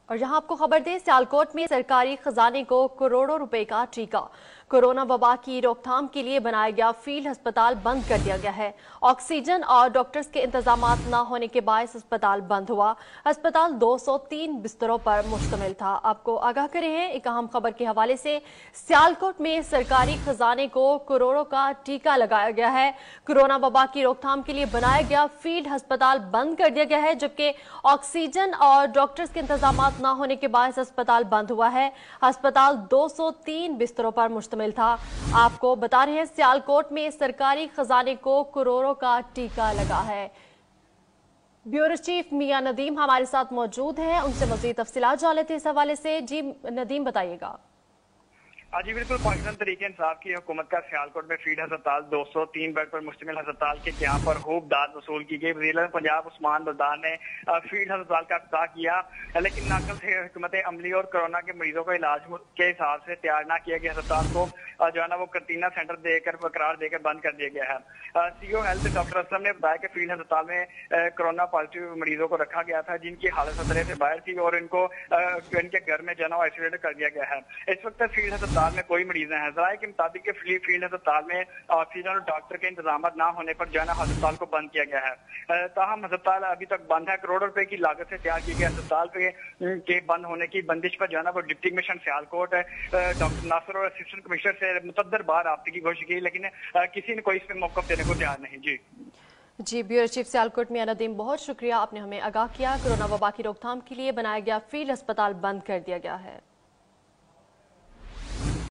और यहाँ आपको खबर दें, सियालकोट में सरकारी खजाने को करोड़ों रुपए का टीका। कोरोना वबा की रोकथाम के लिए बनाया गया फील्ड अस्पताल बंद कर दिया गया है। ऑक्सीजन और डॉक्टर्स के इंतजाम न होने के बायस अस्पताल बंद हुआ। अस्पताल 203 बिस्तरों पर मुश्तमिल था। आपको आगाह करे हैं एक अहम खबर के हवाले से, सियालकोट में सरकारी खजाने को करोड़ों का टीका लगाया गया है। कोरोना वबा की रोकथाम के लिए बनाया गया फील्ड अस्पताल बंद कर दिया गया है, जबकि ऑक्सीजन और डॉक्टर्स के इंतजाम न होने के बाद अस्पताल बंद हुआ है। अस्पताल 203 बिस्तरों पर मुश्तमिल था। आपको बता रहे हैं, सियालकोट में सरकारी खजाने को करोड़ों का टीका लगा है। ब्यूरो चीफ मियां नदीम हमारे साथ मौजूद हैं, उनसे मजीद तफसीलात जान लेते हैं इस हवाले से। जी नदीम, बताइएगा। जी बिल्कुल, पाकिस्तान तरीके इंसाफ की हुकूमत का सियालकोट में फील्ड अस्पताल 203 बेड पर मुश्तमिल अस्पताल के यहाँ पर खूब दाद वसूल की गई। वज़ीर पंजाब उस्मान बज़दार ने फील्ड अस्पताल का इफ्तिताह किया, लेकिन नाकस हुकूमत अमली और कोरोना के मरीजों को इलाज के हिसाब से तैयार न किया गया अस्पताल को जो है ना वो करतीना सेंटर देकर करार देकर बंद कर दिया गया है। सीओ हेल्थ डॉक्टर असलम ने बताया कि फील्ड अस्पताल में कोरोना पॉजिटिव मरीजों को रखा गया था, जिनकी हालत खतरे से बाहर थी, और इनको इनके घर में जो है ना आइसोलेट कर दिया गया है। इस वक्त फील्ड अस्पताल में कोई मरीज नहीं है। ज़राए के मुताबिक फील्ड अस्पताल में ऑक्सीजन और डॉक्टर के इंतजाम न होने पर जो है ना अस्पताल को बंद किया गया है। ताहम अस्पताल अभी तक बंद है। करोड़ों रुपए की लागत से तैयार किए गए अस्पताल के बंद होने की बंदिश पर जो है ना वो deputy commissioner Sialkot doctor Nasir और असिस्टेंट कमिश्नर से मुतद्दर बार राब्ते की कोशिश की, लेकिन किसी ने कोई इस पर मौक़िफ़ देने को तैयार नहीं। जी ब्यूरो चीफ सियालकोट मियां नदीम, बहुत शुक्रिया, आपने हमें आगाह किया। कोरोना वबा की रोकथाम के लिए बनाया गया फील्ड अस्पताल बंद कर दिया गया है।